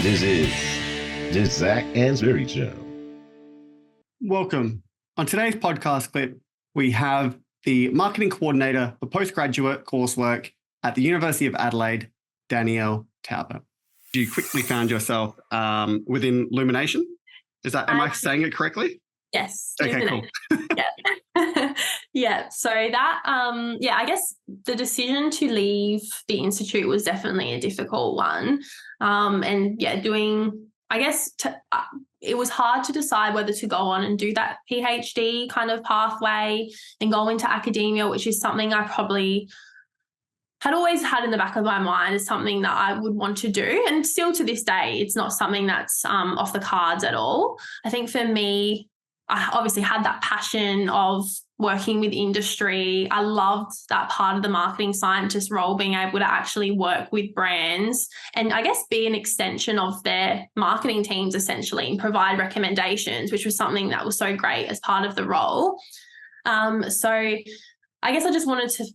This is the Zac Anesbury Show. Welcome. On today's podcast clip, we have the marketing coordinator for postgraduate coursework at the University of Adelaide, Danielle Talbot. You quickly found yourself within Lumination. Am I saying it correctly? Yes. Okay, cool. Yeah. Yeah. So that, I guess the decision to leave the institute was definitely a difficult one. It was hard to decide whether to go on and do that PhD kind of pathway and go into academia, which is something I probably had always had in the back of my mind as something that I would want to do. And still to this day, it's not something that's off the cards at all. I think for me, I obviously had that passion of working with industry. I loved that part of the marketing scientist role, being able to actually work with brands and I guess be an extension of their marketing teams essentially and provide recommendations, which was something that was so great as part of the role. So I guess I just wanted to,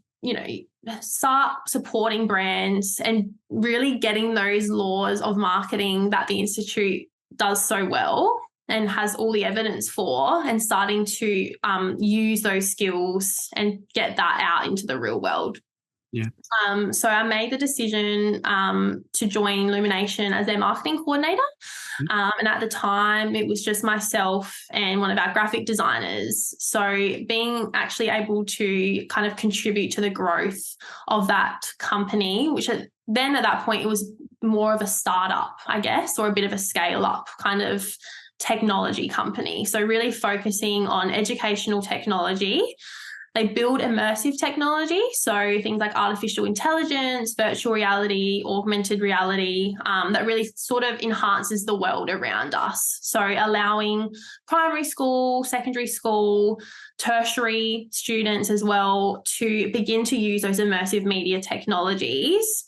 start supporting brands and really getting those laws of marketing that the Institute does so well and has all the evidence for, and starting to use those skills and get that out into the real world. Yeah. So I made the decision to join Lumination as their marketing coordinator. And at the time, it was just myself and one of our graphic designers. So being actually able to kind of contribute to the growth of that company, which then at that point, it was more of a startup, I guess, or a bit of a scale up kind of technology company. So really focusing on educational technology. They build immersive technology, so things like artificial intelligence, virtual reality, augmented reality, that really sort of enhances the world around us. So allowing primary school, secondary school, tertiary students as well to begin to use those immersive media technologies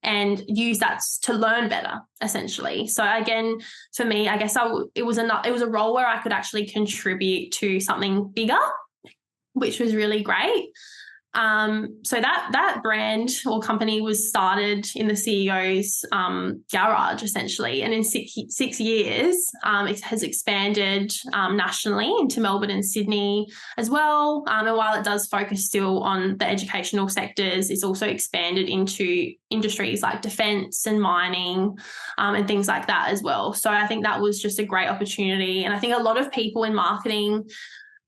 and use that to learn better, essentially. So again, for me, I guess it was a role where I could actually contribute to something bigger, which was really great. So that brand or company was started in the CEO's garage, essentially. And in six years, it has expanded nationally into Melbourne and Sydney as well. And while it does focus still on the educational sectors, it's also expanded into industries like defence and mining and things like that as well. So I think that was just a great opportunity. And I think a lot of people in marketing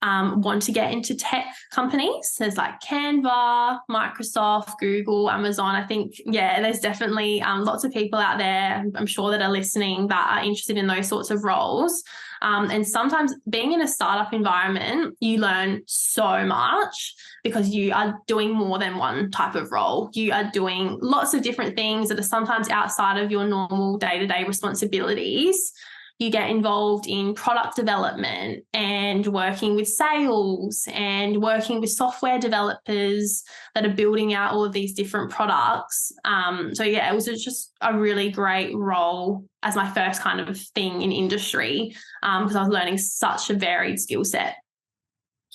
want to get into tech companies. There's like Canva, Microsoft, Google, Amazon. I think, there's definitely lots of people out there, I'm sure, that are listening that are interested in those sorts of roles. And sometimes being in a startup environment, you learn so much because you are doing more than one type of role. You are doing lots of different things that are sometimes outside of your normal day-to-day responsibilities. You get involved in product development and working with sales and working with software developers that are building out all of these different products. It was just a really great role as my first kind of thing in industry because I was learning such a varied skill set.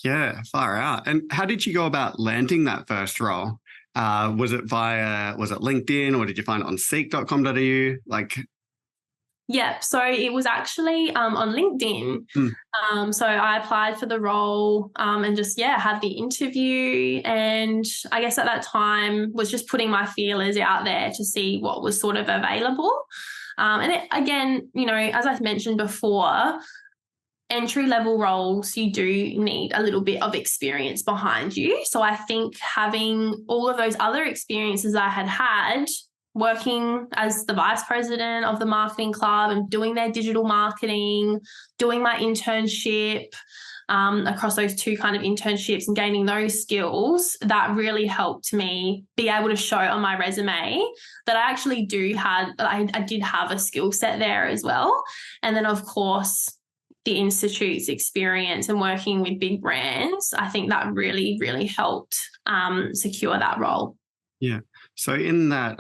Yeah, far out. And how did you go about landing that first role? Was it LinkedIn, or did you find it on seek.com.au? Yeah, so it was actually on LinkedIn. So I applied for the role and just, had the interview. And I guess at that time was just putting my feelers out there to see what was sort of available. As I've mentioned before, entry-level roles, you do need a little bit of experience behind you. So I think having all of those other experiences I had working as the vice president of the marketing club and doing their digital marketing, doing my internship across those two kind of internships and gaining those skills, that really helped me be able to show on my resume that I actually I did have a skill set there as well. And then, of course, the Institute's experience and working with big brands, I think that really, really helped secure that role. Yeah. So in that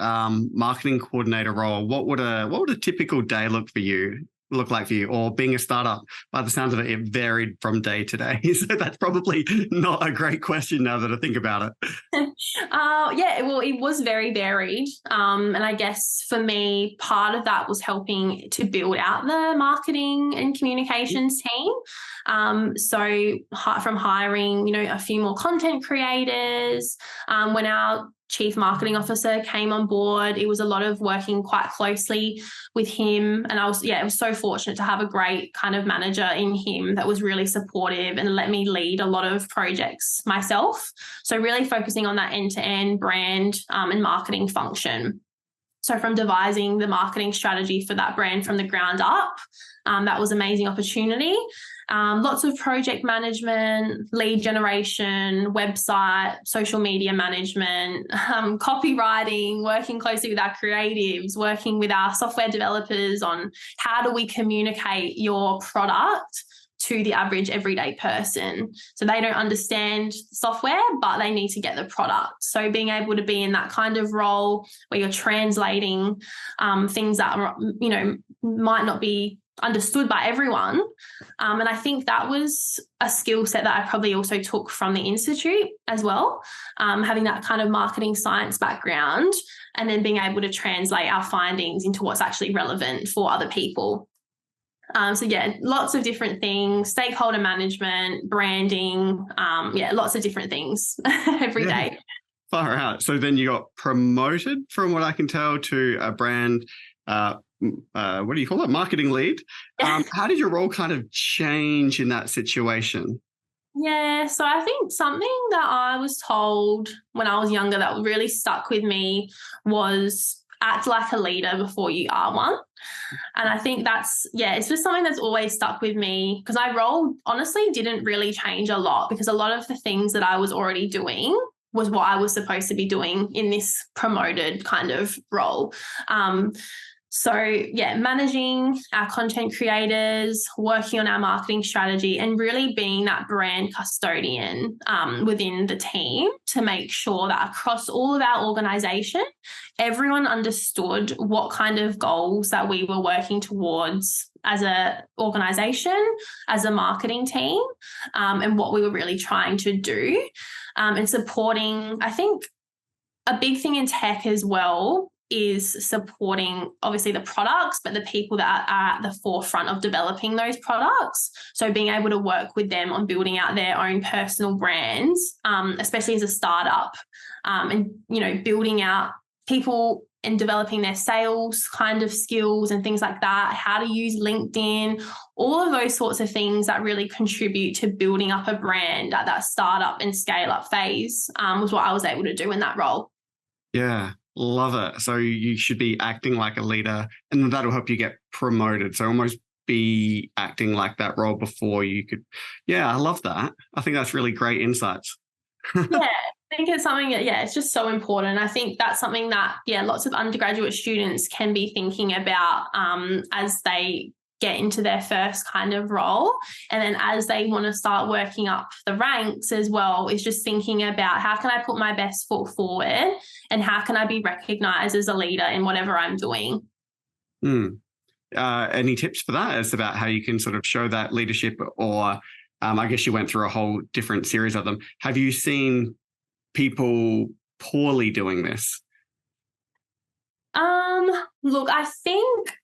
marketing coordinator role, what would a typical day look for you look like for you? Or being a startup, by the sounds of it, it varied from day to day. So that's probably not a great question now that I think about it. Yeah, well, it was very varied. And I guess for me, part of that was helping to build out the marketing and communications team. So from hiring, a few more content creators, when our Chief Marketing Officer came on board, it was a lot of working quite closely with him. And I was so fortunate to have a great kind of manager in him that was really supportive and let me lead a lot of projects myself. So really focusing on that end-to-end brand and marketing function. So from devising the marketing strategy for that brand from the ground up, that was an amazing opportunity. Lots of project management, lead generation, website, social media management, copywriting, working closely with our creatives, working with our software developers on how do we communicate your product to the average everyday person. So they don't understand software, but they need to get the product. So being able to be in that kind of role where you're translating things that are, might not be understood by everyone. And I think that was a skill set that I probably also took from the Institute as well, having that kind of marketing science background and then being able to translate our findings into what's actually relevant for other people. Lots of different things, stakeholder management, branding, lots of different things every day. Far out. So then you got promoted, from what I can tell, to a brand, what do you call it? Marketing lead. How did your role kind of change in that situation? Yeah, so I think something that I was told when I was younger that really stuck with me was act like a leader before you are one. And I think it's just something that's always stuck with me because my role honestly didn't really change a lot because a lot of the things that I was already doing was what I was supposed to be doing in this promoted kind of role. Managing our content creators, working on our marketing strategy, and really being that brand custodian within the team to make sure that across all of our organisation, everyone understood what kind of goals that we were working towards as an organisation, as a marketing team, and what we were really trying to do, and supporting. I think a big thing in tech as well is supporting obviously the products, but the people that are at the forefront of developing those products. So being able to work with them on building out their own personal brands, especially as a startup, and, building out people and developing their sales kind of skills and things like that, how to use LinkedIn, all of those sorts of things that really contribute to building up a brand at that startup and scale up phase was what I was able to do in that role. Yeah. Love it. So you should be acting like a leader and that'll help you get promoted. So almost be acting like that role before you could. Yeah, I love that. I think that's really great insights. Yeah, I think it's something that, it's just so important. I think that's something that, lots of undergraduate students can be thinking about as they get into their first kind of role. And then as they want to start working up the ranks as well, is just thinking about how can I put my best foot forward and how can I be recognized as a leader in whatever I'm doing. Any tips for that? It's about how you can sort of show that leadership, or I guess you went through a whole different series of them. Have you seen people poorly doing this? Look, I think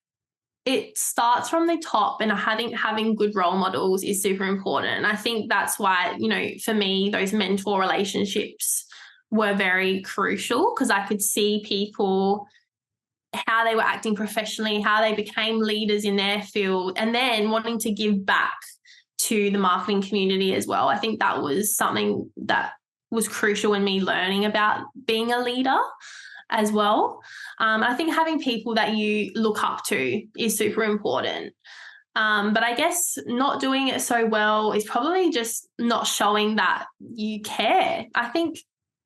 it starts from the top, and I think having good role models is super important. And I think that's why, for me, those mentor relationships were very crucial because I could see people, how they were acting professionally, how they became leaders in their field, and then wanting to give back to the marketing community as well. I think that was something that was crucial in me learning about being a leader as well. I think having people that you look up to is super important. But I guess not doing it so well is probably just not showing that you care. I think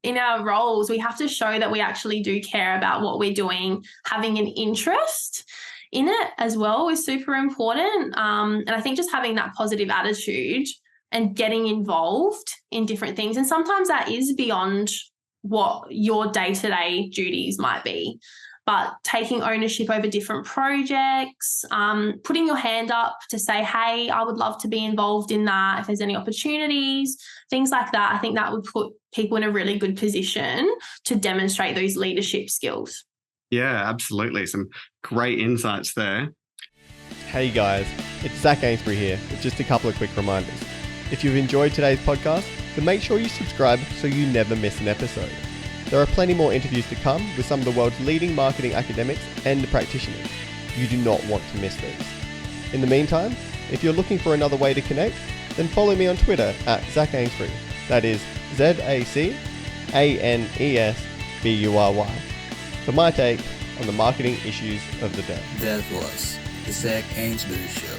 in our roles, we have to show that we actually do care about what we're doing. Having an interest in it as well is super important. And I think just having that positive attitude and getting involved in different things. And sometimes that is beyond what your day-to-day duties might be. but taking ownership over different projects, putting your hand up to say, hey, I would love to be involved in that if there's any opportunities, things like that. I think that would put people in a really good position to demonstrate those leadership skills. Yeah, absolutely. Some great insights there. Hey guys, it's Zac Anesbury here with just a couple of quick reminders. If you've enjoyed today's podcast, then make sure you subscribe so you never miss an episode. There are plenty more interviews to come with some of the world's leading marketing academics and practitioners. You do not want to miss these. In the meantime, if you're looking for another way to connect, then follow me on Twitter at Zac Anesbury. That is ZACANESBURY for my take on the marketing issues of the day. That was the Zac Anesbury Show.